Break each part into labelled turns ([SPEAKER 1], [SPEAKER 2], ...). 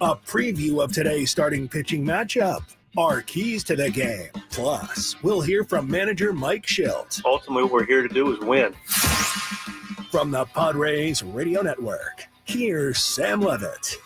[SPEAKER 1] A preview of today's starting pitching matchup, our keys to the game. Plus, we'll hear from manager Mike Shildt.
[SPEAKER 2] Ultimately, what we're here to do is win.
[SPEAKER 1] From the Padres Radio Network, here's Sam Levitt.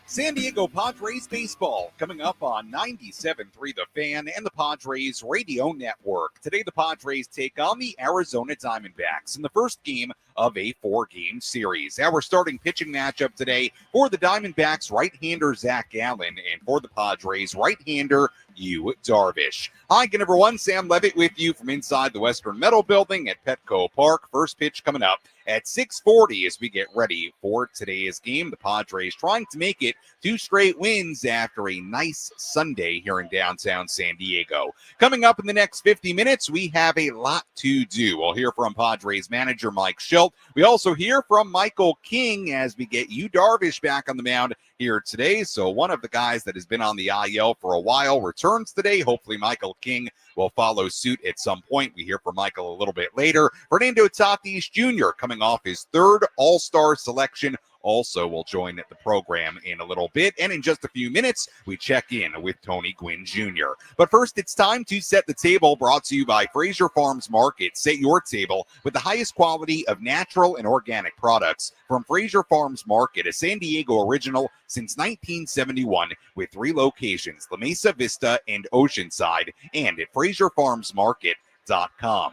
[SPEAKER 3] San Diego Padres baseball coming up on 97.3 The Fan and the Padres Radio Network. Today, the Padres take on the Arizona Diamondbacks in the first game of a 4-game series. Our starting pitching matchup today for the Diamondbacks, right-hander Zach Gallen, and for the Padres, right-hander Yu Darvish. Hi again, everyone. Sam Levitt with you from inside the Western Metal Building at Petco Park. First pitch coming up at 6:40 as we get ready for today's game. The Padres trying to make it 2 straight wins after a nice Sunday here in downtown San Diego. Coming up in the next 50 minutes, we have a lot to do. We'll hear from Padres manager Mike Shildt. We also hear from Michael King as we get Yu Darvish back on the mound here today. So one of the guys that has been on the IL for a while returns today. Hopefully Michael King will follow suit at some point. We hear from Michael a little bit later. Fernando Tatis Jr. coming off his 3rd All-Star selection also will join the program in a little bit. And in just a few minutes, we check in with Tony Gwynn Jr. But first, it's time to set the table, brought to you by Fraser Farms Market. Set your table with the highest quality of natural and organic products from Fraser Farms Market, a San Diego original since 1971 with 3 locations, La Mesa Vista and Oceanside, and at FraserFarmsMarket.com.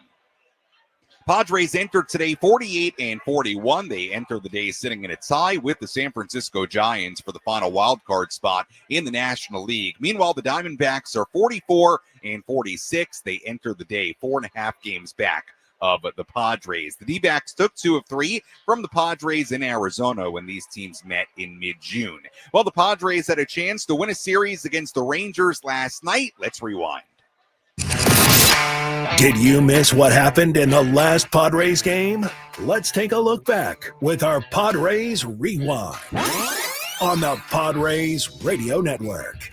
[SPEAKER 3] Padres entered today 48-41. They enter the day sitting in a tie with the San Francisco Giants for the final wild card spot in the National League. Meanwhile, the Diamondbacks are 44-46. They enter the day 4.5 games back of the Padres. The D-backs took 2 of 3 from the Padres in Arizona when these teams met in mid-June. Well, the Padres had a chance to win a series against the Rangers last night. Let's rewind.
[SPEAKER 1] Did you miss what happened in the last Padres game? Let's take a look back with our Padres Rewind on the Padres Radio Network.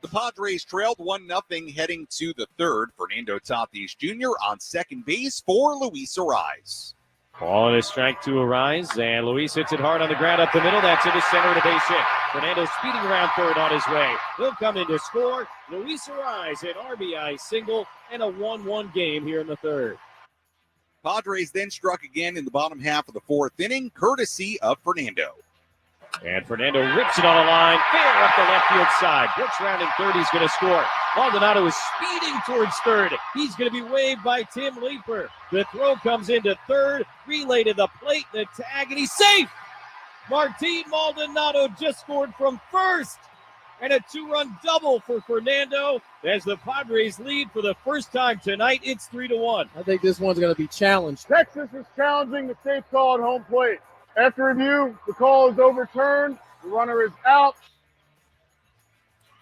[SPEAKER 3] The Padres trailed 1-0 heading to the 3rd. Fernando Tatis Jr. on second base for Luis Arraez.
[SPEAKER 4] Ball and a strike to Arraez, and Luis hits it hard on the ground up the middle. That's into center and a base hit. Fernando speeding around third on his way. He'll come in to score. Luis Arraez, an RBI single, and a 1-1 game here in the 3rd.
[SPEAKER 3] Padres then struck again in the bottom half of the 4th inning, courtesy of Fernando.
[SPEAKER 4] And Fernando rips it on a line, fair up the left field side. Brooks rounding third, he's going to score. Maldonado is speeding towards third. He's going to be waved by Tim Leeper. The throw comes into third, relay to the plate, the tag, and he's safe. Martin Maldonado just scored from first. And a 2-run double for Fernando as the Padres lead for the first time tonight. It's 3-1.
[SPEAKER 5] I think this one's going to be challenged.
[SPEAKER 6] Texas is challenging the safe call at home plate. After review, the call is overturned. The runner is out.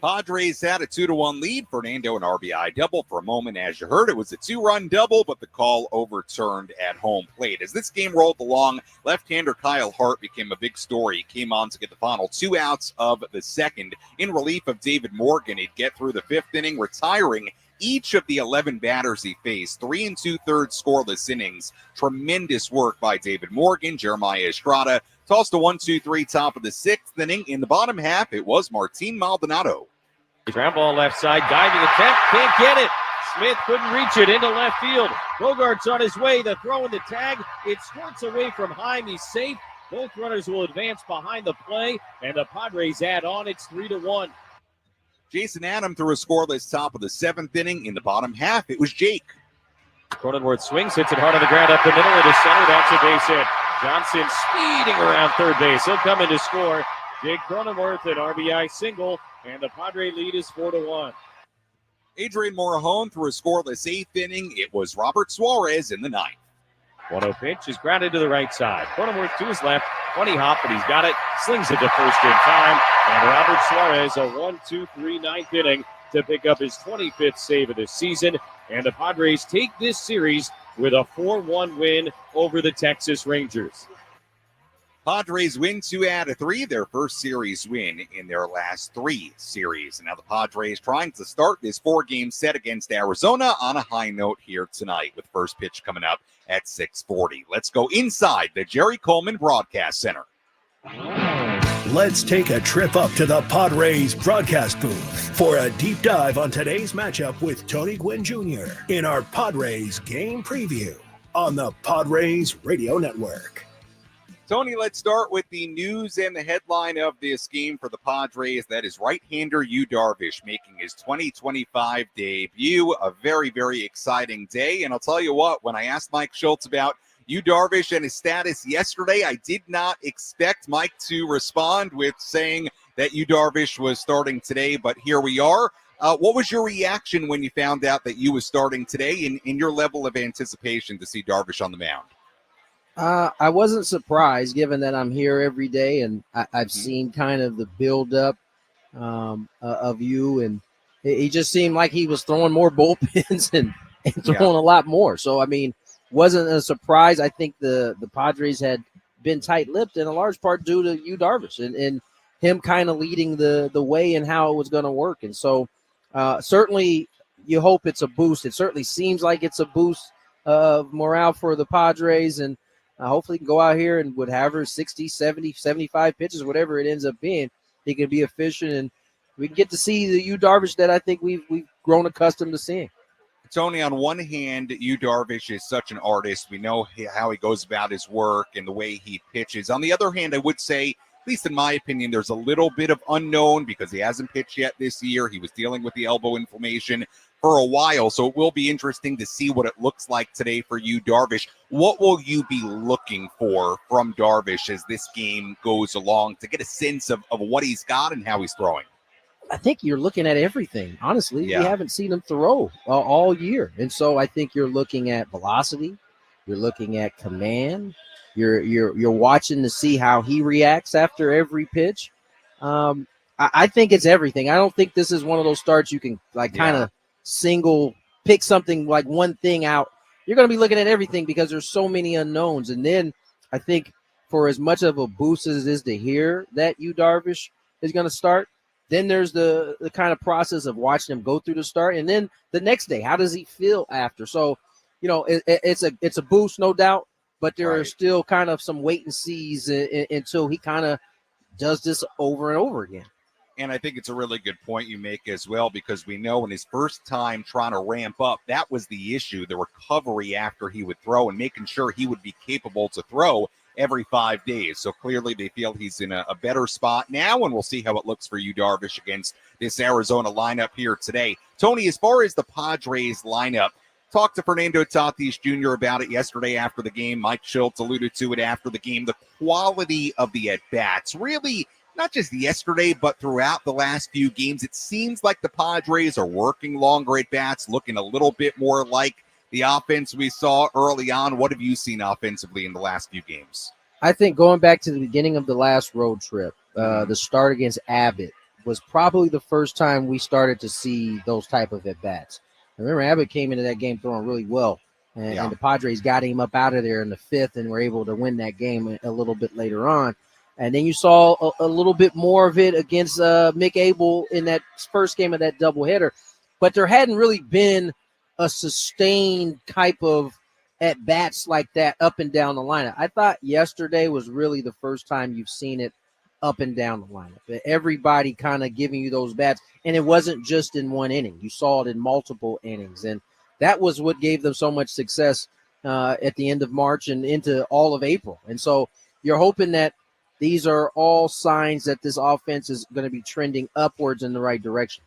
[SPEAKER 3] Padres had a 2-1 lead. Fernando an RBI double. For a moment, as you heard, it was a 2-run double, but the call overturned at home plate. As this game rolled along, left-hander Kyle Hart became a big story. He came on to get the final 2 outs of the 2nd in relief of David Morgan. He'd get through the 5th inning, retiring each of the 11 batters he faced. 3 2/3 scoreless innings. Tremendous work by David Morgan. Jeremiah Estrada tossed a 1-2-3 top of the 6th inning. In the bottom half, it was Martin Maldonado.
[SPEAKER 4] Ground ball left side, diving attempt, can't get it. Smith couldn't reach it into left field. Bogart's on his way, the throw and the tag. It squirts away from Heim, he's safe. Both runners will advance behind the play, and the Padres add on. It's 3-1.
[SPEAKER 3] Jason Adam threw a scoreless top of the 7th inning. In the bottom half, it was Jake.
[SPEAKER 4] Cronenworth swings, hits it hard on the ground up the middle into center. That's a base hit. Johnson speeding around third base. He'll come in to score. Jake Cronenworth, an RBI single, and the Padre lead is 4-1.
[SPEAKER 3] Adrian Morejon threw a scoreless 8th inning. It was Robert Suarez in the 9th.
[SPEAKER 4] 1-0 pitch is grounded to the right side. Cronenworth to his left. 20 hop, but he's got it. Slings it to first in time. And Robert Suarez, a 1-2-3 9th inning to pick up his 25th save of the season. And the Padres take this series with a 4-1 win over the Texas Rangers.
[SPEAKER 3] Padres win 2 out of 3, their first series win in their last 3 series. And now the Padres trying to start this 4-game set against Arizona on a high note here tonight with first pitch coming up at 6:40. Let's go inside the Jerry Coleman Broadcast Center.
[SPEAKER 1] Let's take a trip up to the Padres broadcast booth for a deep dive on today's matchup with Tony Gwynn Jr. in our Padres game preview on the Padres Radio Network.
[SPEAKER 3] Tony, let's start with the news and the headline of this game for the Padres. That is right-hander Yu Darvish making his 2025 debut. A very, very exciting day. And I'll tell you what, when I asked Mike Shildt about Yu Darvish and his status yesterday, I did not expect Mike to respond with saying that Yu Darvish was starting today, but here we are. What was your reaction when you found out that Yu was starting today, in your level of anticipation to see Darvish on the mound?
[SPEAKER 5] I wasn't surprised, given that I'm here every day and I've seen kind of the buildup of Yu, and he just seemed like he was throwing more bullpens and throwing a lot more. So, I mean, wasn't a surprise. I think the Padres had been tight-lipped in a large part due to Yu Darvish and him kind of leading the way and how it was going to work. And so certainly you hope it's a boost. It certainly seems like it's a boost of morale for the Padres, and hopefully he can go out here and whatever 60, 70, 75 pitches, whatever it ends up being, he can be efficient, and we can get to see the Yu Darvish that I think we've grown accustomed to seeing.
[SPEAKER 3] Tony, on one hand, Yu Darvish is such an artist. We know how he goes about his work and the way he pitches. On the other hand, I would say, at least in my opinion, there's a little bit of unknown because he hasn't pitched yet this year. He was dealing with the elbow inflammation for a while, so it will be interesting to see what it looks like today for Yu Darvish. What will you be looking for from Darvish as this game goes along to get a sense of what he's got and how he's throwing?
[SPEAKER 5] I think you're looking at everything. Honestly, we haven't seen him throw all year. And so I think you're looking at velocity. You're looking at command. You're watching to see how he reacts after every pitch. I think it's everything. I don't think this is one of those starts you can kind of single pick something, like one thing out. You're going to be looking at everything because there's so many unknowns. And then I think for as much of a boost as it is to hear that Yu Darvish is going to start, then there's the kind of process of watching him go through the start. And then the next day, how does he feel after? So, you know, it's a boost, no doubt, but there are still kind of some wait and sees until he kind of does this over and over again.
[SPEAKER 3] And I think it's a really good point you make as well, because we know in his first time trying to ramp up, that was the issue, the recovery after he would throw and making sure he would be capable to throw every 5 days. So clearly they feel he's in a better spot now, and we'll see how it looks for Yu Darvish against this Arizona lineup here today. Tony, as far as the Padres lineup, talked to Fernando Tatis Jr. about it yesterday after the game. Mike Shildt alluded to it after the game. The quality of the at-bats, really not just yesterday, but throughout the last few games, it seems like the Padres are working longer at-bats, looking a little bit more like the offense we saw early on. What have you seen offensively in the last few games?
[SPEAKER 5] I think going back to the beginning of the last road trip, the start against Abbott was probably the first time we started to see those type of at-bats. Remember, Abbott came into that game throwing really well, and the Padres got him up out of there in the fifth and were able to win that game a little bit later on. And then you saw a little bit more of it against Mick Abel in that first game of that doubleheader. But there hadn't really been a sustained type of at-bats like that up and down the lineup. I thought yesterday was really the first time you've seen it up and down the lineup. Everybody kind of giving you those bats, and it wasn't just in one inning. You saw it in multiple innings, and that was what gave them so much success at the end of March and into all of April. And so you're hoping that these are all signs that this offense is going to be trending upwards in the right direction.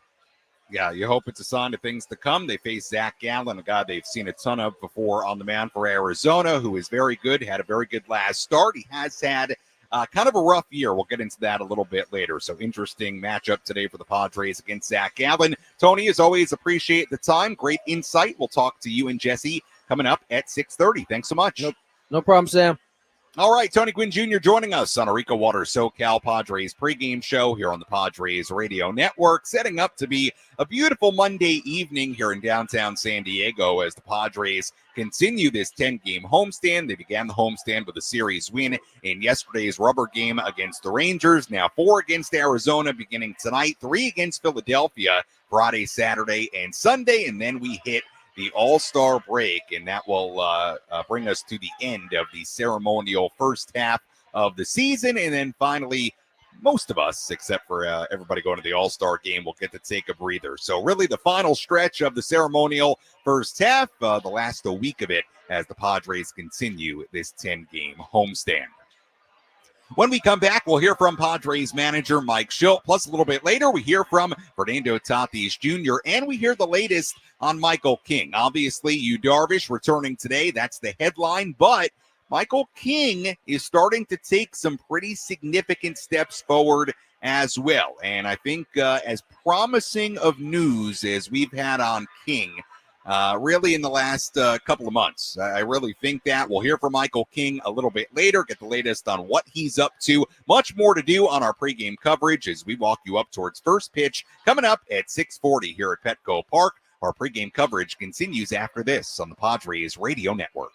[SPEAKER 3] Yeah, you hope it's a sign of things to come. They face Zach Gallen, a guy they've seen a ton of before on the mound for Arizona, who is very good, had a very good last start. He has had kind of a rough year. We'll get into that a little bit later. So interesting matchup today for the Padres against Zach Gallen. Tony, as always, appreciate the time. Great insight. We'll talk to you and Jesse coming up at 6:30. Thanks so much.
[SPEAKER 5] No problem, Sam.
[SPEAKER 3] All right, Tony Gwynn Jr. joining us on our EcoWater SoCal Padres pregame show here on the Padres Radio Network, setting up to be a beautiful Monday evening here in downtown San Diego as the Padres continue this 10-game homestand. They began the homestand with a series win in yesterday's rubber game against the Rangers. Now 4 against Arizona beginning tonight, 3 against Philadelphia Friday, Saturday, and Sunday, and then we hit the All-Star break, and that will bring us to the end of the ceremonial first half of the season, and then finally most of us, except for everybody going to the All-Star game, will get to take a breather. So really the final stretch of the ceremonial first half, the last week of it, as the Padres continue this 10-game homestand. When we come back, we'll hear from Padres manager Mike Shildt. Plus, a little bit later, we hear from Fernando Tatis Jr., and we hear the latest on Michael King. Obviously, Yu Darvish returning today. That's the headline, but Michael King is starting to take some pretty significant steps forward as well. And I think as promising of news as we've had on King, really in the last couple of months. I really think that. We'll hear from Michael King a little bit later, get the latest on what he's up to. Much more to do on our pregame coverage as we walk you up towards first pitch coming up at 6:40 here at Petco Park. Our pregame coverage continues after this on the Padres Radio Network.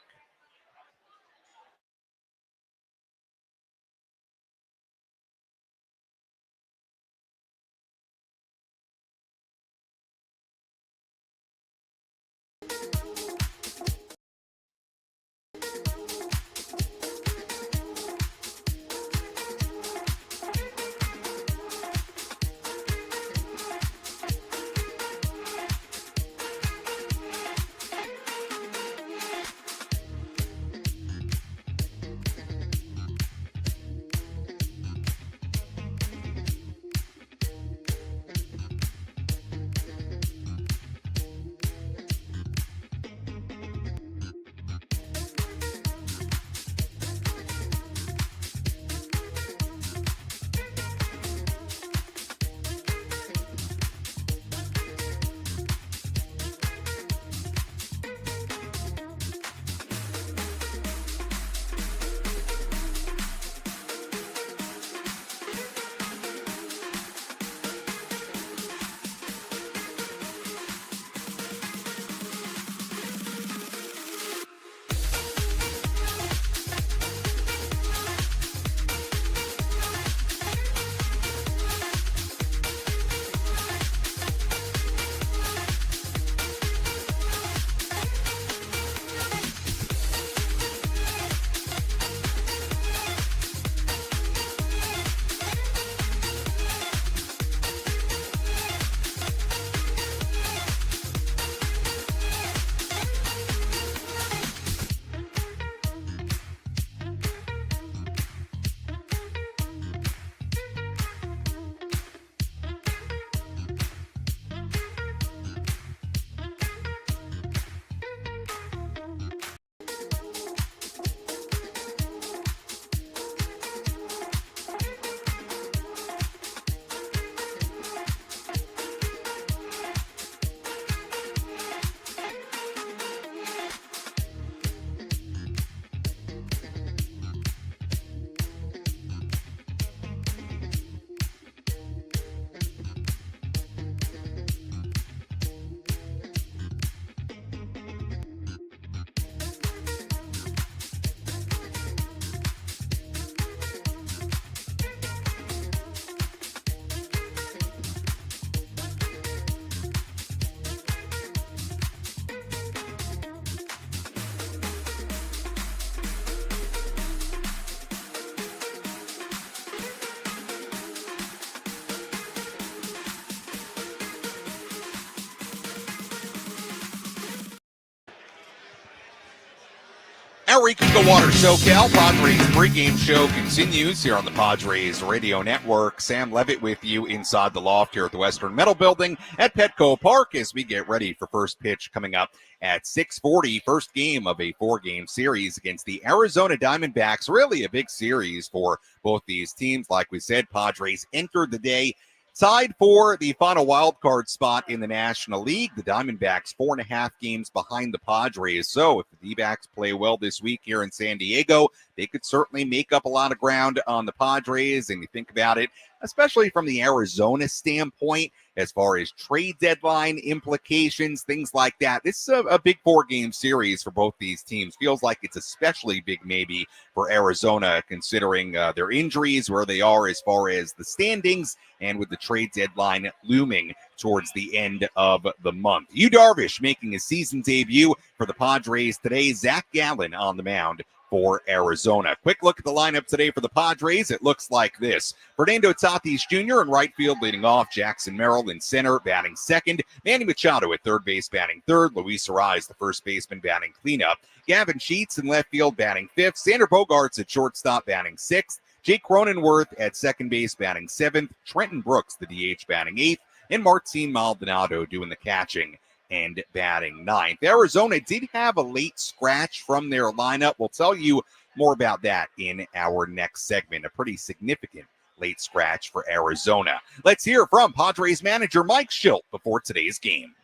[SPEAKER 3] Our EcoWater SoCal Padres pregame show continues here on the Padres Radio Network. Sam Levitt with you inside the loft here at the Western Metal Building at Petco Park as we get ready for first pitch coming up at 6:40. First game of a 4-game series against the Arizona Diamondbacks. Really a big series for both these teams. Like we said, Padres entered the day tied for the final wild card spot in the National League. The Diamondbacks 4.5 games behind the Padres. So if the D-backs play well this week here in San Diego, they could certainly make up a lot of ground on the Padres. And you think about it, especially from the Arizona standpoint, as far as trade deadline implications, things like that. This is a big 4-game series for both these teams. Feels like it's especially big maybe for Arizona, considering their injuries, where they are as far as the standings, and with the trade deadline looming towards the end of the month. Yu Darvish making his season debut for the Padres today. Zach Gallen on the mound for Arizona. Quick look at the lineup today for the Padres. It looks like this. Fernando Tatis Jr. in right field leading off. Jackson Merrill in center batting second. Manny Machado at third base batting third. Luis Arraez, the first baseman, batting cleanup. Gavin Sheets in left field batting fifth. Sander Bogarts at shortstop batting sixth. Jake Cronenworth at second base batting seventh. Trenton Brooks, the DH, batting eighth. And Martin Maldonado doing the catching and batting ninth. Arizona did have a late scratch from their lineup. We'll tell you more about that in our next segment. A pretty significant late scratch for Arizona. Let's hear from Padres manager Mike Shildt before today's game.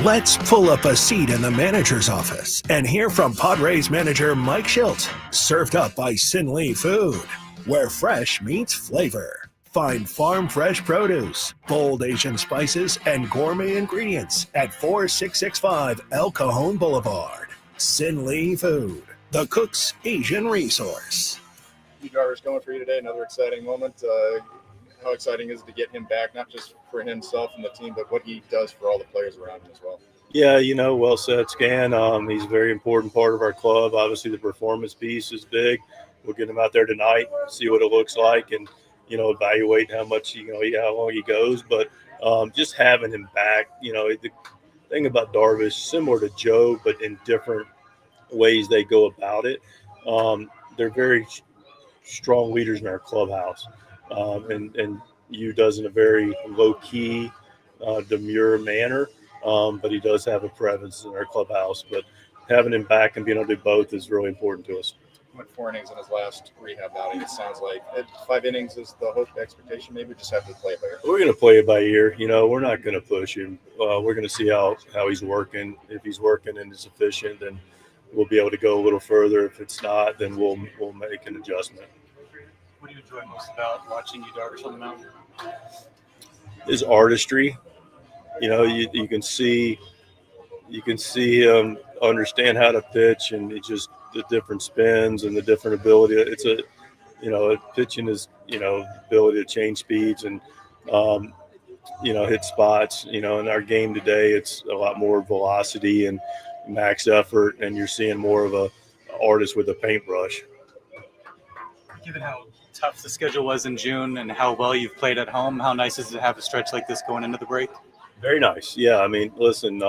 [SPEAKER 1] Let's pull up a seat in the manager's office and hear from Padres manager Mike Shildt. Served up by Sin Lee Food, where fresh meets flavor. Find farm fresh produce, bold Asian spices, and gourmet ingredients at 4665 El Cajon Boulevard. Sin Lee Food, the cook's Asian resource.
[SPEAKER 7] Darvish going for you today, another exciting moment. How exciting is it to get him back, not just for himself and the team, but what he does for all the players around him as well?
[SPEAKER 8] Yeah, well said, Scan. He's a very important part of our club. Obviously, the performance piece is big. We'll get him out there tonight, see what it looks like, and evaluate how much how long he goes. But just having him back, the thing about Darvish, similar to Joe, but in different ways they go about it. They're very strong leaders in our clubhouse. And Yu does in a very low-key, demure manner, but he does have a presence in our clubhouse. But having him back and being able to do both is really important to us.
[SPEAKER 7] Went 4 innings in his last rehab outing. It sounds like 5 innings is the hope, expectation. Maybe we just have to play it by ear.
[SPEAKER 8] We're going to play it by ear. We're not going to push him. We're going to see how he's working. If he's working and it's efficient, then we'll be able to go a little further. If it's not, then we'll make an adjustment.
[SPEAKER 9] What do you enjoy most about watching you, Darvish, on the mound?
[SPEAKER 8] His artistry. You can see him understand how to pitch, and it just the different spins and the different ability. It's pitching is ability to change speeds and hit spots. In our game today, it's a lot more velocity and max effort, and you're seeing more of a artist with a paintbrush.
[SPEAKER 9] Given how tough the schedule was in June and how well you've played at home, how nice is it to have a stretch like this going into the break?
[SPEAKER 8] Very nice. Yeah, listen,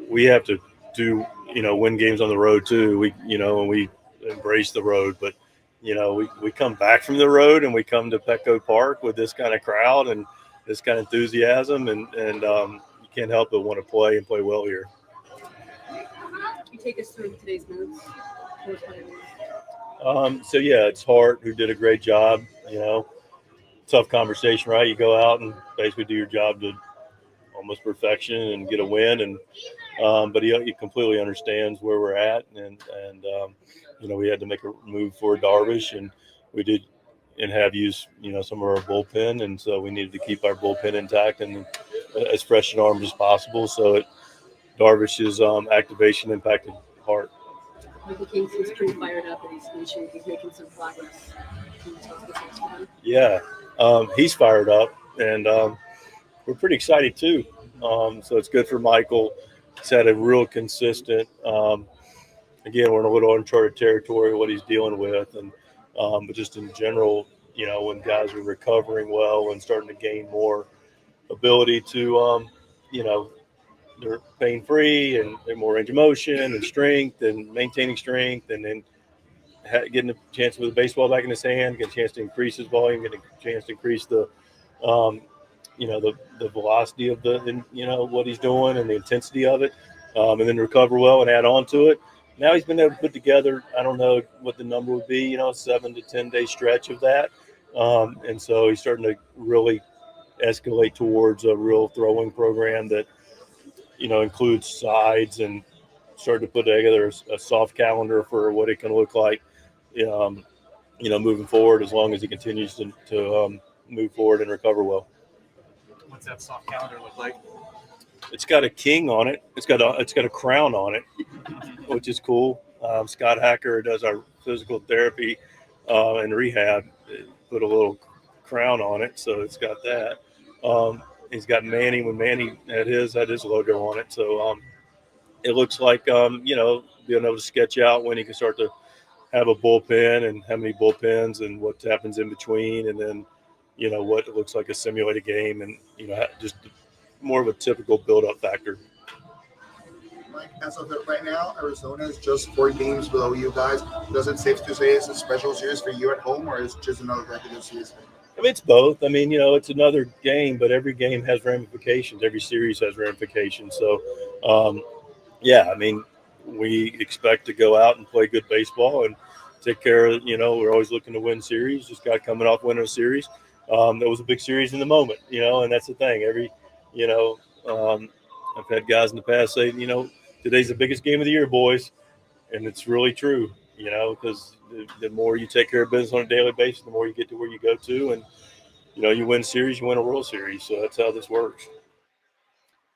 [SPEAKER 8] we have to do, win games on the road too. And we embrace the road, but, we come back from the road and we come to Petco Park with this kind of crowd and this kind of enthusiasm, and you can't help but want to play and play well here.
[SPEAKER 10] Can you take us through today's moves?
[SPEAKER 8] It's Hart who did a great job. Tough conversation, right? You go out and basically do your job to almost perfection and get a win, and but he completely understands where we're at, and we had to make a move for Darvish, and we did, and have used some of our bullpen, and so we needed to keep our bullpen intact and as fresh an arms as possible. So Darvish's activation impacted Hart.
[SPEAKER 10] Michael King seems pretty fired up, and he's making some progress. Can you tell us what's next for him?
[SPEAKER 8] Yeah, he's fired up, and we're pretty excited too. So it's good for Michael. He's had a real consistent. Again, we're in a little uncharted territory what he's dealing with, and but just in general, when guys are recovering well and starting to gain more ability to, they're pain-free and they're more range of motion and strength and maintaining strength, and then getting a chance with the baseball back in his hand, getting a chance to increase his volume, getting a chance to increase the, the velocity of what he's doing and the intensity of it, and then recover well and add on to it. Now he's been able to put together, I don't know what the number would be, 7 to 10 day stretch of that. And so he's starting to really escalate towards a real throwing program that, includes sides, and start to put together a soft calendar for what it can look like, moving forward, as long as he continues to move forward and recover well.
[SPEAKER 9] What's that soft calendar look like?
[SPEAKER 8] It's got a king on it. It's got a crown on it, which is cool. Scott Hacker does our physical therapy and rehab. Put a little crown on it, so it's got that. He's got Manny. When Manny had his logo on it. So it looks like, being able to sketch out when he can start to have a bullpen and how many bullpens and what happens in between. And then, what looks like a simulated game and, just more of a typical build-up factor.
[SPEAKER 11] Mike, as of right now, Arizona is just 4 games below you guys. Does it safe to say it's a special series for you at home, or is it just another regular season?
[SPEAKER 8] I mean, it's both. I mean, it's another game, but every game has ramifications. Every series has ramifications. So, we expect to go out and play good baseball and take care of, we're always looking to win series. Just got coming off winning a series. That was a big series in the moment, and that's the thing. I've had guys in the past say, today's the biggest game of the year, boys. And it's really true, because the more you take care of business on a daily basis, the more you get to where you go to. And, you win series, you win a World Series. So that's how this works.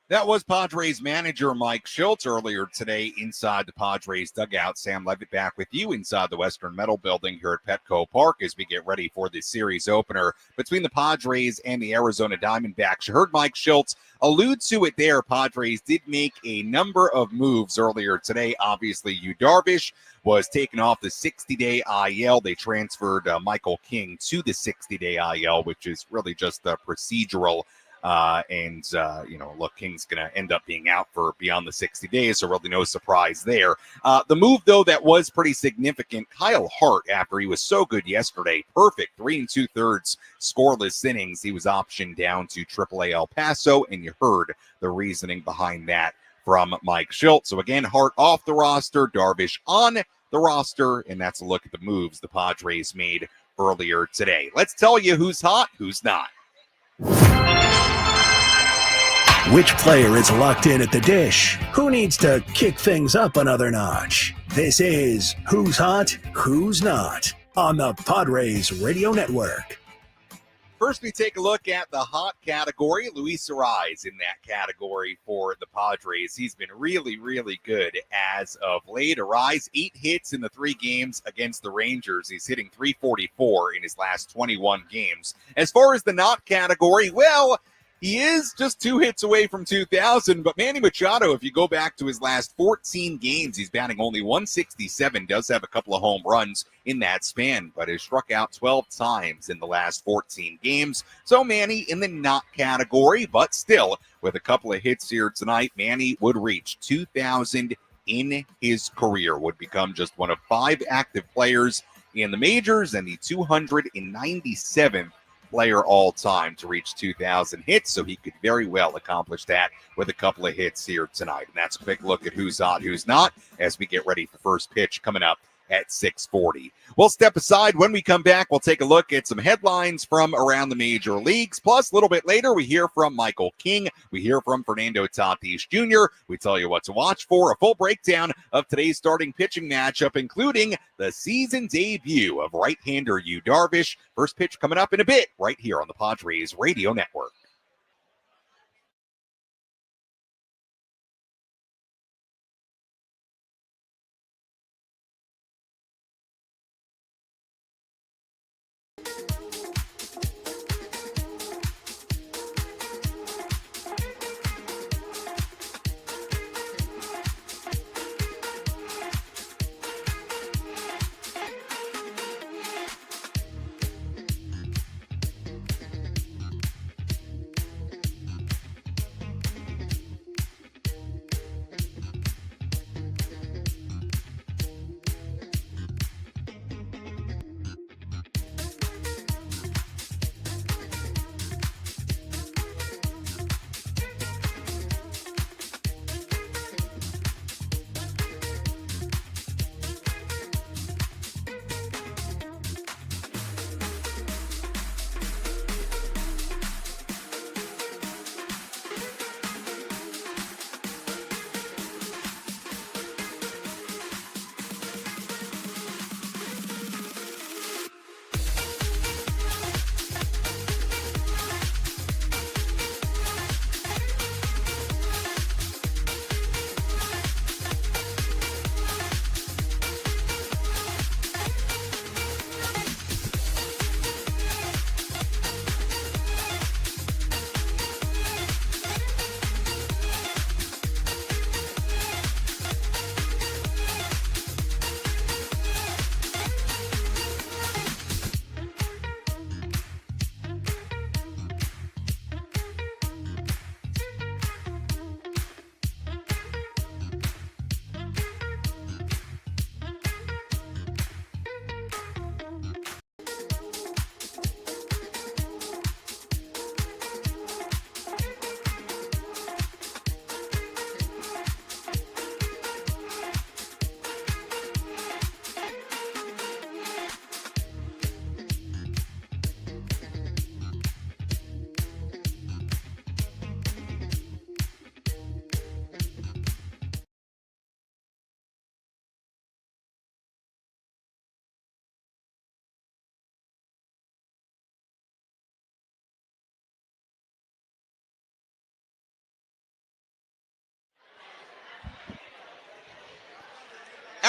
[SPEAKER 3] That was Padres manager Mike Shildt earlier today inside the Padres dugout. Sam Levitt back with you inside the Western Metal Building here at Petco Park as we get ready for the series opener between the Padres and the Arizona Diamondbacks. You heard Mike Shildt allude to it there. Padres did make a number of moves earlier today. Obviously, Yu Darvish was taken off the 60-day IL. They transferred Michael King to the 60-day IL, which is really just procedural. Look, King's going to end up being out for beyond the 60 days, so really no surprise there. The move, though, that was pretty significant, Kyle Hart, after he was so good yesterday, perfect 3 2/3 scoreless innings, he was optioned down to AAA El Paso, and you heard the reasoning behind that from Mike Shildt. So again, Hart off the roster, Darvish on the roster, and that's a look at the moves the Padres made earlier today. Let's tell you who's hot, who's not.
[SPEAKER 1] Which player is locked in at the dish? Who needs to kick things up another notch? This is Who's Hot, Who's Not on the Padres Radio Network.
[SPEAKER 3] First, we take a look at the hot category. Luis Arraez in that category for the Padres. He's been really, really good as of late. Arraez, 8 hits in the 3 games against the Rangers. He's hitting .344 in his last 21 games. As far as the not category, well, he is just 2 hits away from 2,000, but Manny Machado, if you go back to his last 14 games, he's batting only .167, does have a couple of home runs in that span, but has struck out 12 times in the last 14 games. So Manny in the not category, but still, with a couple of hits here tonight, Manny would reach 2,000 in his career, would become just one of 5 active players in the majors and the 297th player all time to reach 2,000 hits, so he could very well accomplish that with a couple of hits here tonight. And that's a quick look at who's hot, who's not, as we get ready for first pitch coming up at 6:40. We'll step aside. When we come back, we'll take a look at some headlines from around the major leagues. Plus, a little bit later, we hear from Michael King. We hear from Fernando Tatis Jr. We tell you what to watch for. A full breakdown of today's starting pitching matchup, including the season debut of right-hander Yu Darvish. First pitch coming up in a bit, right here on the Padres Radio Network.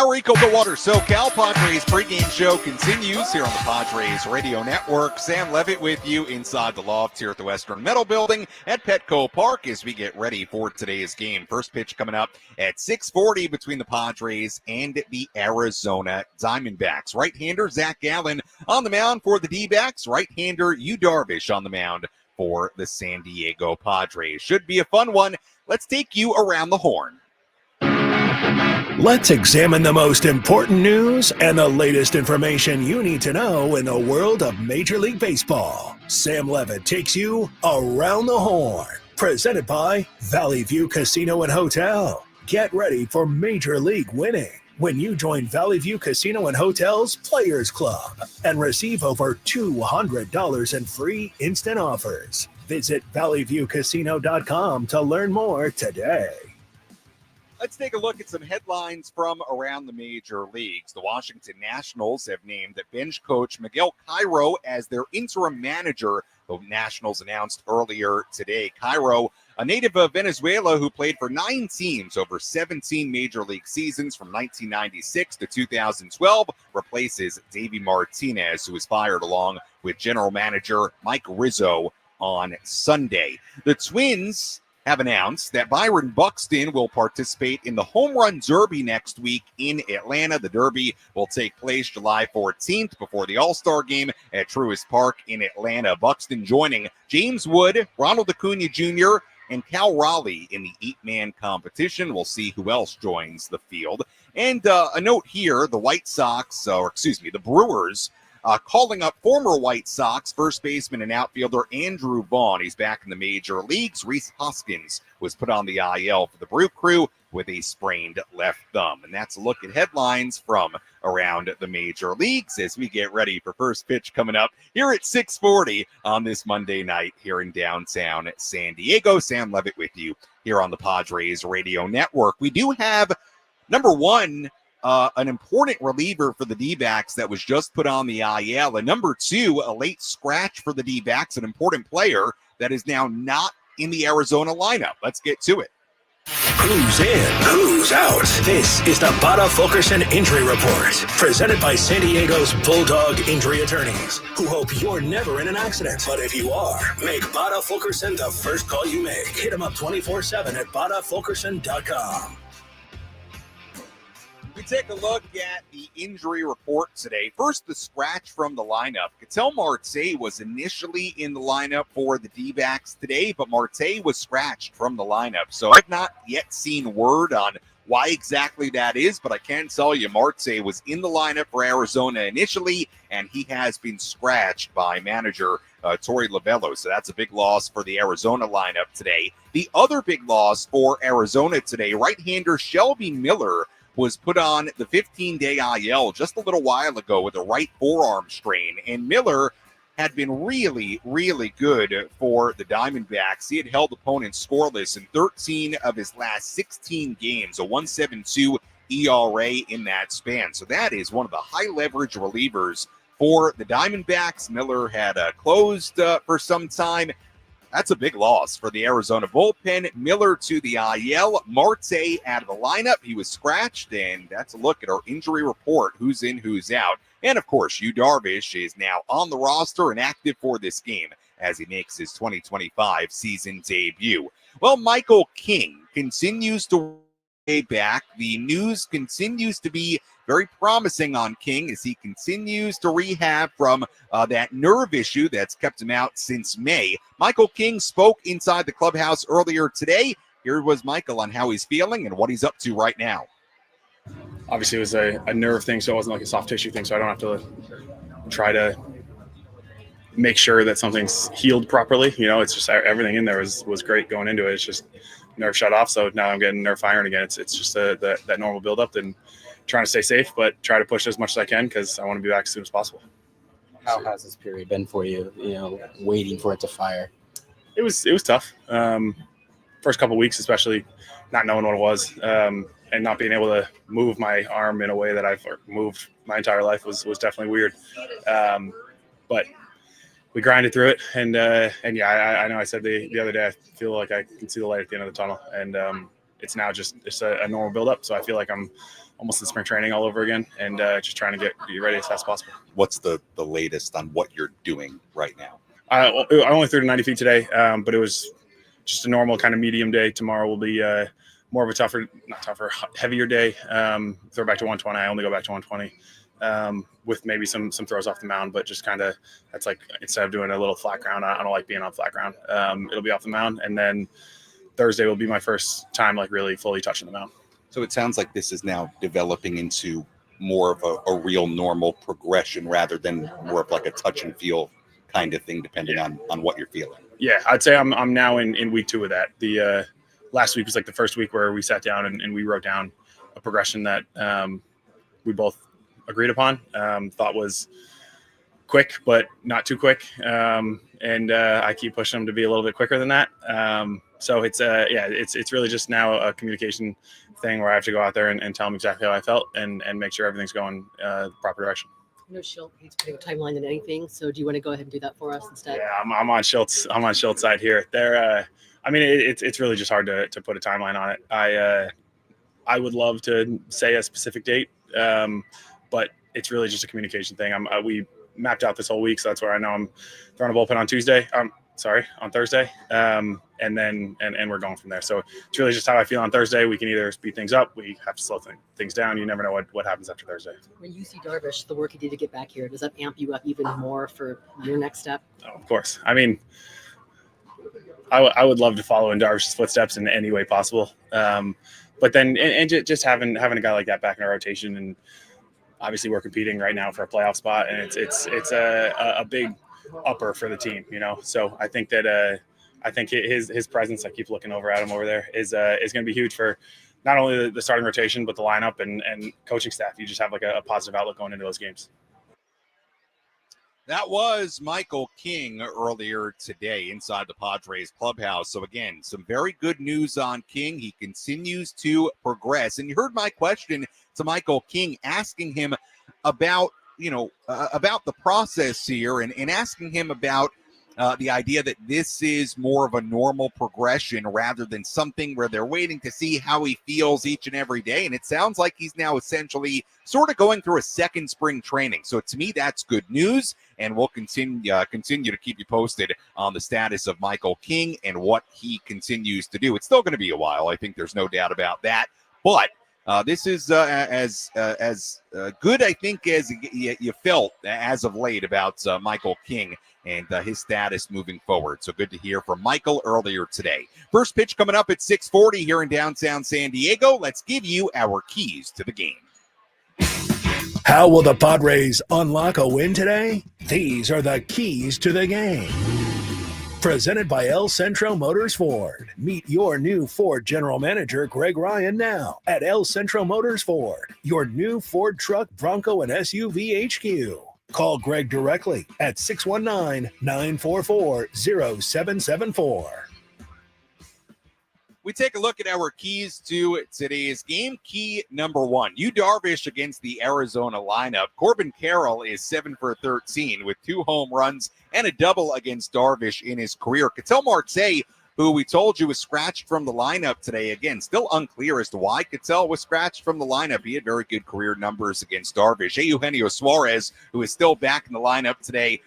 [SPEAKER 3] Our EcoWater SoCal Padres pregame show continues here on the Padres Radio Network. Sam Levitt with you inside the loft here at the Western Metal Building at Petco Park as we get ready for today's game. First pitch coming up at 6:40 between the Padres and the Arizona Diamondbacks. Right-hander Zach Gallen on the mound for the D-backs. Right-hander Yu Darvish on the mound for the San Diego Padres. Should be a fun one. Let's take you around the horn.
[SPEAKER 1] Let's examine the most important news and the latest information you need to know in the world of Major League Baseball. Sam Levitt takes you around the horn. Presented by Valley View Casino and Hotel. Get ready for Major League winning when you join Valley View Casino and Hotel's Players Club and receive over $200 in free instant offers. Visit valleyviewcasino.com to learn more today.
[SPEAKER 3] Let's take a look at some headlines from around the major leagues. The Washington Nationals have named bench coach Miguel Cairo as their interim manager. The Nationals announced earlier today. Cairo, a native of Venezuela who played for 9 teams over 17 major league seasons from 1996 to 2012, replaces Davey Martinez, who was fired along with general manager Mike Rizzo on Sunday. The Twins have announced that Byron Buxton will participate in the Home Run Derby next week in Atlanta. The Derby will take place July 14th before the All-Star Game at Truist Park in Atlanta. Buxton joining James Wood, Ronald Acuna Jr., and Cal Raleigh in the 8-man competition. We'll see who else joins the field. And a note here, the Brewers calling up former White Sox first baseman and outfielder Andrew Vaughn. He's back in the major leagues. Rhys Hoskins was put on the IL for the Brew Crew with a sprained left thumb. And that's a look at headlines from around the major leagues as we get ready for first pitch coming up here at 6:40 on this Monday night here in downtown San Diego. Sam Levitt with you here on the Padres Radio Network. We do have number one, an important reliever for the D-backs that was just put on the IL. And number 2, a late scratch for the D-backs, an important player that is now not in the Arizona lineup. Let's get to it.
[SPEAKER 1] Who's in? Who's out? This is the Bada Fulkerson Injury Report, presented by San Diego's Bulldog Injury Attorneys, who hope you're never in an accident. But if you are, make Bada Fulkerson the first call you make. Hit him up 24/7 at badafulkerson.com.
[SPEAKER 3] We take a look at the injury report today. First, the scratch from the lineup. Ketel Marte was initially in the lineup for the D-backs today, but Marte was scratched from the lineup. So I've not yet seen word on why exactly that is, but I can tell you Marte was in the lineup for Arizona initially, and he has been scratched by manager Torey Lovullo. So that's a big loss for the Arizona lineup today. The other big loss for Arizona today, right-hander Shelby Miller was put on the 15-day IL just a little while ago with a right forearm strain. And Miller had been really, really good for the Diamondbacks. He had held opponents scoreless in 13 of his last 16 games, a 1.72 ERA in that span. So that is one of the high-leverage relievers for the Diamondbacks. Miller had closed for some time. That's a big loss for the Arizona bullpen. Miller to the IL. Marte out of the lineup. He was scratched, and that's a look at our injury report, who's in, who's out. And, of course, Yu Darvish is now on the roster and active for this game as he makes his 2025 season debut. Well, Michael King continues to way back. The news continues to be very promising on King as he continues to rehab from that nerve issue that's kept him out since May. Michael King spoke inside the clubhouse earlier today. Here was Michael on how he's feeling and what he's up to right now.
[SPEAKER 12] Obviously, it was a nerve thing, so it wasn't like a soft tissue thing, so I don't have to try to make sure that something's healed properly. You know, it's just everything in there was great going into it. It's just nerve shut off, so now I'm getting nerve firing again. It's just that normal buildup and trying to stay safe, but try to push as much as I can because I want to be back as soon as possible.
[SPEAKER 13] How has this period been for you, waiting for it to fire?
[SPEAKER 12] It was tough. First couple of weeks, especially not knowing what it was and not being able to move my arm in a way that I've moved my entire life was definitely weird. But we grinded through it. And yeah, I know I said the other day, I feel like I can see the light at the end of the tunnel. And it's now just a normal buildup. So I feel like I'm almost in spring training all over again, and just trying to get ready as fast as possible.
[SPEAKER 3] What's the latest on what you're doing right now?
[SPEAKER 12] I only threw to 90 feet today, but it was just a normal kind of medium day. Tomorrow will be more of a heavier day. Throw back to 120. I only go back to 120 with maybe some throws off the mound, but just kind of that's like instead of doing a little flat ground, I don't like being on flat ground. It'll be off the mound, and then Thursday will be my first time like really fully touching the mound.
[SPEAKER 3] So it sounds like this is now developing into more of a real normal progression rather than more of like a touch and feel kind of thing, depending on what you're feeling.
[SPEAKER 12] Yeah, I'd say I'm now in week 2 of that. The last week was like the first week where we sat down and we wrote down a progression that we both agreed upon, thought was quick, but not too quick. And I keep pushing them to be a little bit quicker than that. So it's really just now a communication thing where I have to go out there and tell them exactly how I felt and make sure everything's going the proper direction.
[SPEAKER 10] I know Shildt needs putting a timeline than anything, so do you want to go ahead and do that for us instead?
[SPEAKER 12] Yeah, I'm on Shilt's side here. It's really just hard to put a timeline on it. I would love to say a specific date, but it's really just a communication thing. We mapped out this whole week, so that's where I know I'm throwing a bullpen on Thursday, and then we're going from there. So it's really just how I feel on Thursday. We can either speed things up, we have to slow things down. You never know what happens after Thursday.
[SPEAKER 10] When you see Darvish, the work he did to get back here, does that amp you up even more for your next step?
[SPEAKER 12] Oh, of course. I mean, I would love to follow in Darvish's footsteps in any way possible. But then and just having a guy like that back in our rotation, and obviously we're competing right now for a playoff spot, and it's a big upper for the team, So I think that his presence, I keep looking over at him over there, is going to be huge for not only the starting rotation but the lineup and coaching staff. You just have like a positive outlook going into those games.
[SPEAKER 3] That was Michael King earlier today inside the Padres clubhouse. So again, some very good news on King. He continues to progress, and you heard my question to Michael King, asking him about the process here and asking him about the idea that this is more of a normal progression rather than something where they're waiting to see how he feels each and every day. And it sounds like he's now essentially sort of going through a second spring training. So to me, that's good news. And we'll continue to keep you posted on the status of Michael King and what he continues to do. It's still going to be a while. I think there's no doubt about that. But this is as good, I think, as you felt as of late about Michael King and his status moving forward. So good to hear from Michael earlier today. First pitch coming up at 6:40 here in downtown San Diego. Let's give you our keys to the game.
[SPEAKER 1] How will the Padres unlock a win today? These are the keys to the game. Presented by El Centro Motors Ford. Meet your new Ford General Manager, Greg Ryan, now at El Centro Motors Ford, your new Ford truck, Bronco, and SUV HQ. Call Greg directly at 619-944-0774.
[SPEAKER 3] We take a look at our keys to today's game. Key number 1, Yu Darvish against the Arizona lineup. Corbin Carroll is 7 for 13 with 2 home runs and a double against Darvish in his career. Ketel Marte, who we told you was scratched from the lineup today. Again, still unclear as to why Ketel was scratched from the lineup. He had very good career numbers against Darvish. Eugenio Suarez, who is still back in the lineup today,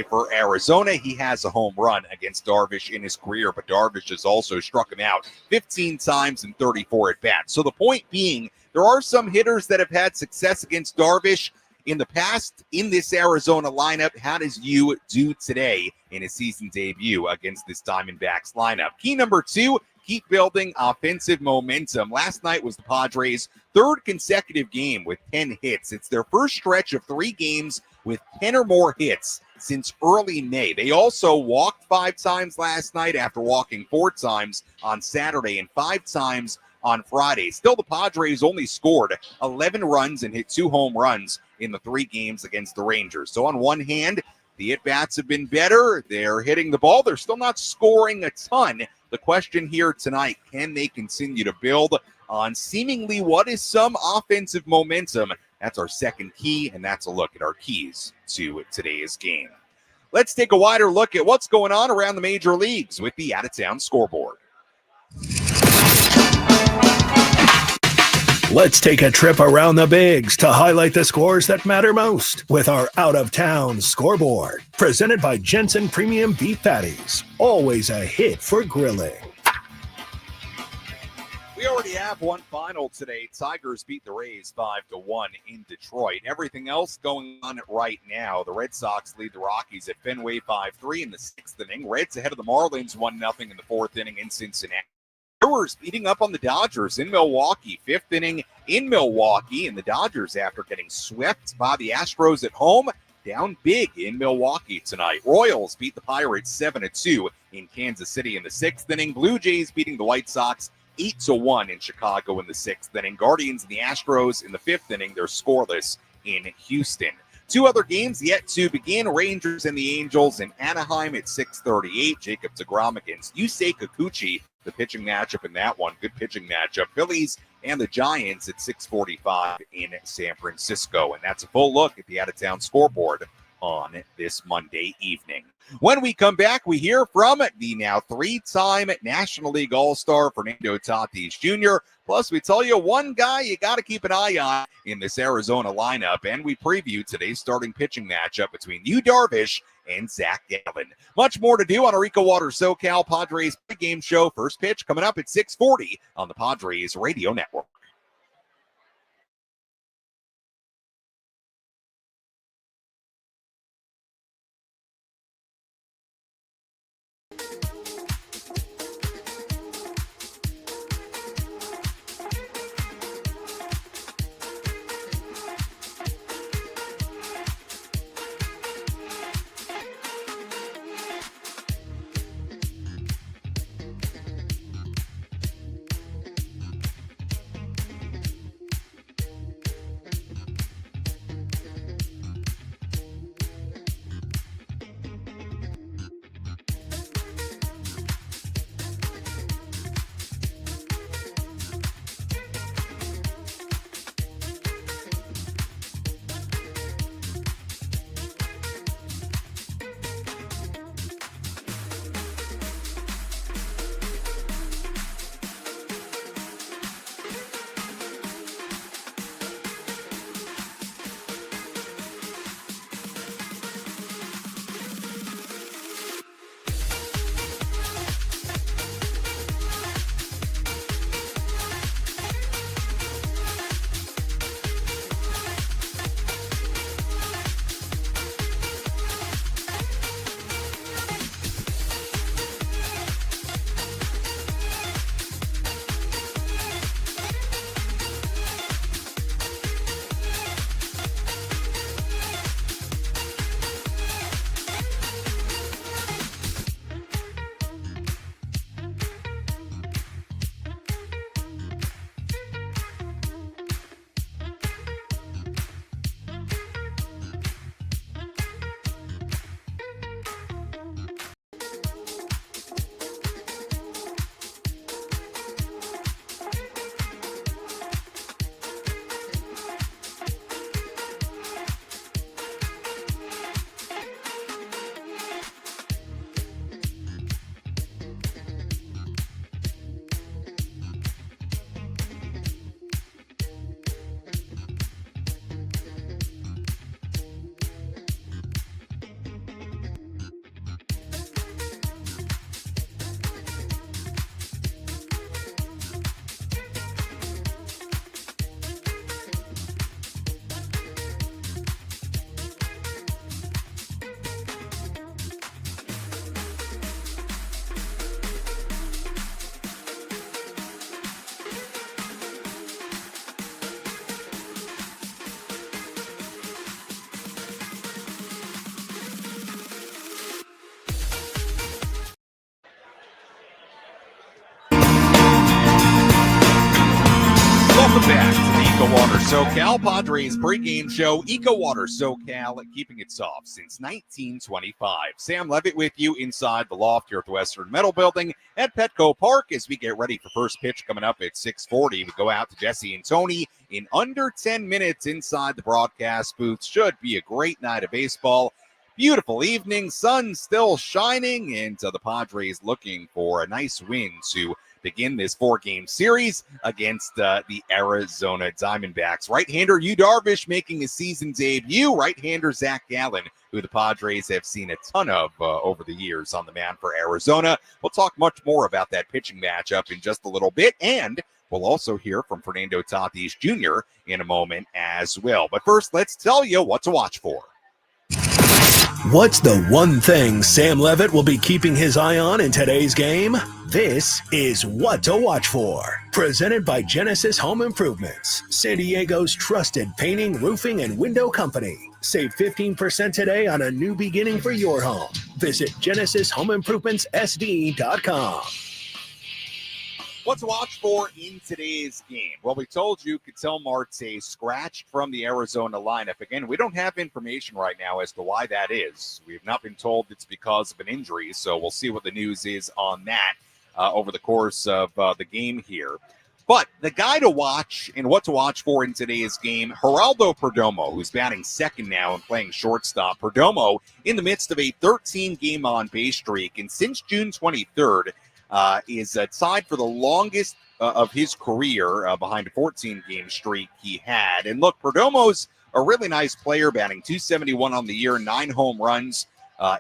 [SPEAKER 3] for Arizona. He has a home run against Darvish in his career, but Darvish has also struck him out 15 times in 34 at-bats. So the point being, there are some hitters that have had success against Darvish in the past in this Arizona lineup. How does Yu do today in his season debut against this Diamondbacks lineup? Key number 2, keep building offensive momentum. Last night was the Padres' 3rd consecutive game with 10 hits. It's their first stretch of 3 games with 10 or more hits since early May. They also walked 5 times last night after walking 4 times on Saturday and 5 times on Friday. Still, the Padres only scored 11 runs and hit 2 home runs in the 3 games against the Rangers. So on one hand, the at-bats have been better. They're hitting the ball. They're still not scoring a ton. The question here tonight, can they continue to build on seemingly what is some offensive momentum? That's our second key, and that's a look at our keys to today's game. Let's take a wider look at what's going on around the major leagues with the out-of-town scoreboard.
[SPEAKER 1] Let's take a trip around the bigs to highlight the scores that matter most with our out-of-town scoreboard. Presented by Jensen Premium Beef Patties. Always a hit for grilling.
[SPEAKER 3] We already have one final today. Tigers beat the Rays 5-1 in Detroit. Everything else going on right now. The Red Sox lead the Rockies at Fenway 5-3 in the 6th inning. Reds ahead of the Marlins 1-0 in the 4th inning in Cincinnati. Brewers beating up on the Dodgers in Milwaukee. 5th inning in Milwaukee, and the Dodgers, after getting swept by the Astros at home, down big in Milwaukee tonight. Royals beat the Pirates 7-2 in Kansas City in the 6th inning. Blue Jays beating the White Sox 8-1 in Chicago in the 6th inning. Guardians and the Astros in the 5th inning. They're scoreless in Houston. 2 other games yet to begin. Rangers and the Angels in Anaheim at 6:38. Jacob deGrom against Yusei Kikuchi. The pitching matchup in that one. Good pitching matchup. Phillies and the Giants at 6:45 in San Francisco. And that's a full look at the out-of-town scoreboard on this Monday evening. When we come back, we hear from the now 3-time National League All-Star Fernando Tatis Jr. Plus, we tell you one guy you got to keep an eye on in this Arizona lineup, and we preview today's starting pitching matchup between Yu Darvish and Zach Gallen. Much more to do on our EcoWater SoCal Padres pregame show. First pitch coming up at 6:40 on the Padres Radio Network. Welcome back to the EcoWater SoCal Padres pregame show. EcoWater SoCal, keeping it soft since 1925. Sam Levitt with you inside the loft here at the Western Metal Building at Petco Park as we get ready for first pitch coming up at 6:40. We go out to Jesse and Tony in under 10 minutes inside the broadcast booth. Should be a great night of baseball. Beautiful evening, sun still shining, and the Padres looking for a nice win to begin this 4-game series against the Arizona Diamondbacks. Right-hander Yu Darvish making his season debut. Right-hander Zach Gallen, who the Padres have seen a ton of over the years, on the mound for Arizona. We'll talk much more about that pitching matchup in just a little bit, and we'll also hear from Fernando Tatis Jr. in a moment as well. But first, let's tell you what to watch for.
[SPEAKER 1] What's the one thing Sam Levitt will be keeping his eye on in today's game? This is What to Watch For, presented by Genesis Home Improvements, San Diego's trusted painting, roofing, and window company. Save 15% today on a new beginning for your home. Visit GenesisHomeImprovementsSD.com.
[SPEAKER 3] What to watch for in today's game? Well, we told you Ketel Marte scratched from the Arizona lineup. Again, we don't have information right now as to why that is. We have not been told it's because of an injury, so we'll see what the news is on that over the course of the game here. But the guy to watch and what to watch for in today's game, Geraldo Perdomo, who's batting second now and playing shortstop. Perdomo in the midst of a 13-game on-base streak, and since June 23rd, is tied for the longest of his career behind a 14-game streak he had. And look, Perdomo's a really nice player, batting .271 on the year, 9 home runs,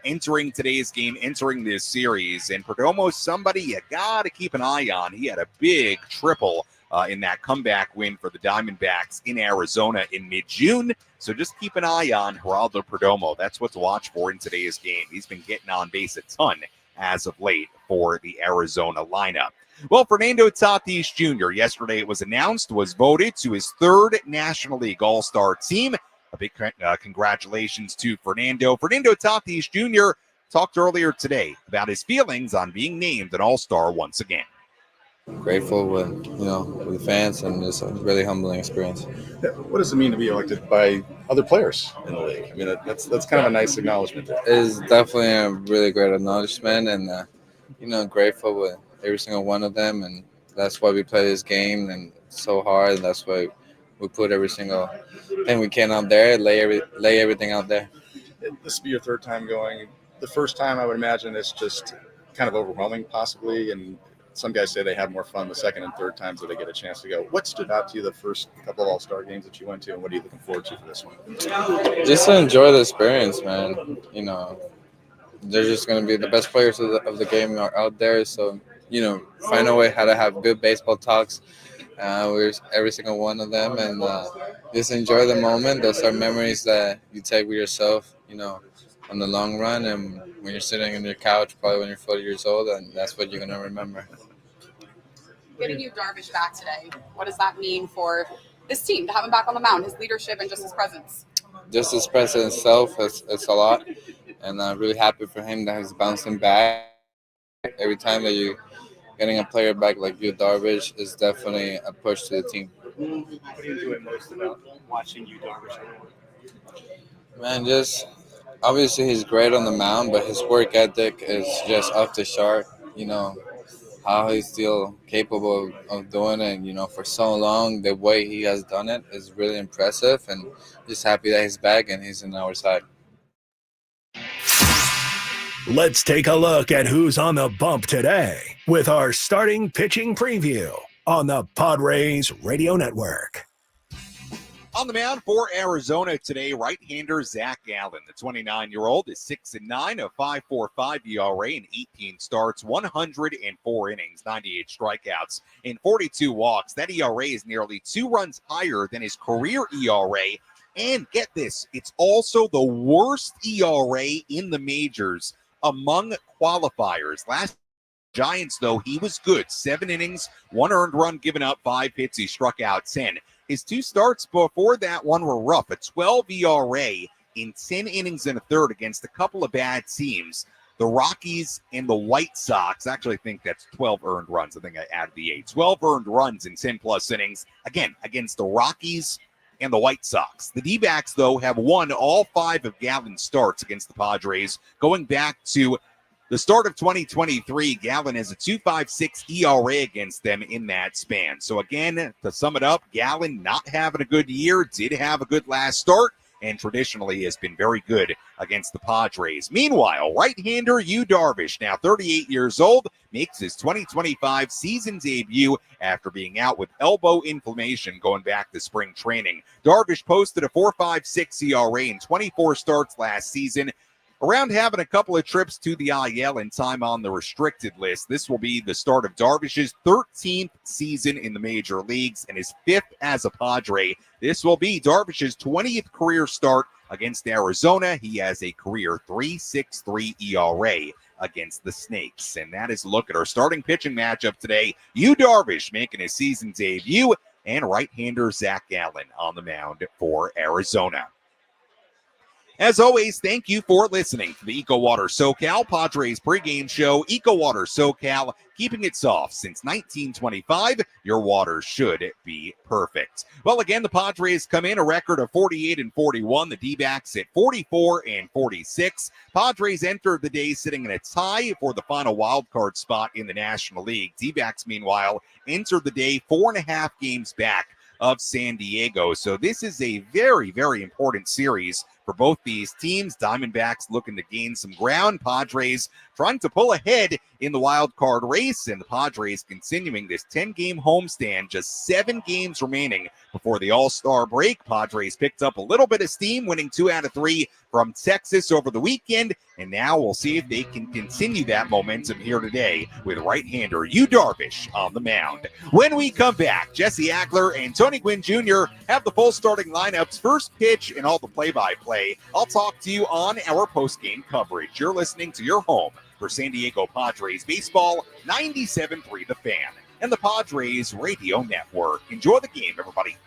[SPEAKER 3] entering today's game, entering this series. And Perdomo's somebody you got to keep an eye on. He had a big triple in that comeback win for the Diamondbacks in Arizona in mid-June. So just keep an eye on Geraldo Perdomo. That's what to watch for in today's game. He's been getting on base a ton as of late for the Arizona lineup. Well, Fernando Tatis Jr., yesterday it was announced, was voted to his 3rd National League All-Star team. A big congratulations to Fernando. Fernando Tatis Jr. talked earlier today about his feelings on being named an All-Star once again.
[SPEAKER 14] Grateful with the fans, and it's a really humbling experience.
[SPEAKER 7] What does it mean to be elected by other players in the league? I mean, that's kind of a nice acknowledgement.
[SPEAKER 14] It's definitely a really great acknowledgement, and grateful with every single one of them, and that's why we play this game and so hard. And that's why we put every single thing we can out there, lay everything out there.
[SPEAKER 7] This will be your 3rd time going. The first time, I would imagine, it's just kind of overwhelming, possibly, and some guys say they have more fun the 2nd and 3rd times that they get a chance to go. What stood out to you the first couple of All-Star games that you went to, and what are you looking forward to for this one?
[SPEAKER 14] Just to enjoy the experience, man. They're just going to be the best players of the game are out there. So, find a way how to have good baseball talks with every single one of them, and just enjoy the moment. Those are memories that you take with yourself, on the long run. And when you're sitting on your couch, probably when you're 40 years old, and that's what you're going to remember.
[SPEAKER 15] Getting Yu Darvish back today, what does that mean for this team to have him back on the mound, his leadership and just his presence?
[SPEAKER 14] Just his presence itself, it's a lot. And I'm really happy for him that he's bouncing back. Every time that you're getting a player back like Yu Darvish is definitely a push to the team.
[SPEAKER 9] What do you enjoy most about watching Yu Darvish?
[SPEAKER 14] Man, just obviously he's great on the mound, but his work ethic is just off the chart. How he's still capable of doing it, for so long, the way he has done it is really impressive, and just happy that he's back and he's on our side.
[SPEAKER 1] Let's take a look at who's on the bump today with our starting pitching preview on the Padres Radio Network.
[SPEAKER 3] On the mound for Arizona today, right-hander Zach Gallen. The 29-year-old is 6-9, a 5.45 ERA in 18 starts, 104 innings, 98 strikeouts, and 42 walks. That ERA is nearly 2 runs higher than his career ERA. And get this, it's also the worst ERA in the majors among qualifiers. Last Giants, though, he was good. 7 innings, 1 earned run given up, 5 hits. He struck out 10. His 2 starts before that one were rough. A 12 ERA in 10 innings and a third against a couple of bad teams. The Rockies and the White Sox. Actually, I think that's 12 earned runs. I think I added the 8. 12 earned runs in 10-plus innings. Again, against the Rockies and the White Sox. The D-backs, though, have won all 5 of Gallen's starts against the Padres. Going back to the start of 2023, Gallen has a 2.56 ERA against them in that span. So again, to sum it up, Gallen not having a good year, did have a good last start, and traditionally has been very good against the Padres. Meanwhile, right-hander Yu Darvish, now 38 years old, makes his 2025 season debut after being out with elbow inflammation going back to spring training. Darvish posted a 4.56 ERA in 24 starts last season, around having a couple of trips to the IL and time on the restricted list. This will be the start of Darvish's 13th season in the major leagues and his 5th as a Padre. This will be Darvish's 20th career start against Arizona. He has a career 3.63 ERA against the Snakes. And that is a look at our starting pitching matchup today. Yu Darvish making his season debut, and right-hander Zach Allen on the mound for Arizona. As always, thank you for listening to the EcoWater SoCal Padres pregame show. EcoWater SoCal, keeping it soft since 1925. Your water should be perfect. Well, again, the Padres come in a record of 48-41. The D-backs at 44-46. Padres enter the day sitting in a tie for the final wild card spot in the National League. D-backs, meanwhile, enter the day 4.5 games back of San Diego. So this is a very, very important series for both these teams. Diamondbacks looking to gain some ground. Padres trying to pull ahead in the wild card race, and the Padres continuing this 10-game homestand. Just 7 games remaining before the All-Star break. Padres picked up a little bit of steam, winning 2 out of 3 from Texas over the weekend, and now we'll see if they can continue that momentum here today with right-hander Yu Darvish on the mound. When we come back, Jesse Agler and Tony Gwynn Jr. have the full starting lineups, first pitch, and all the play-by-play. I'll talk to you on our post-game coverage. You're listening to your home for San Diego Padres baseball, 97.3 The Fan, and the Padres Radio Network. Enjoy the game, everybody.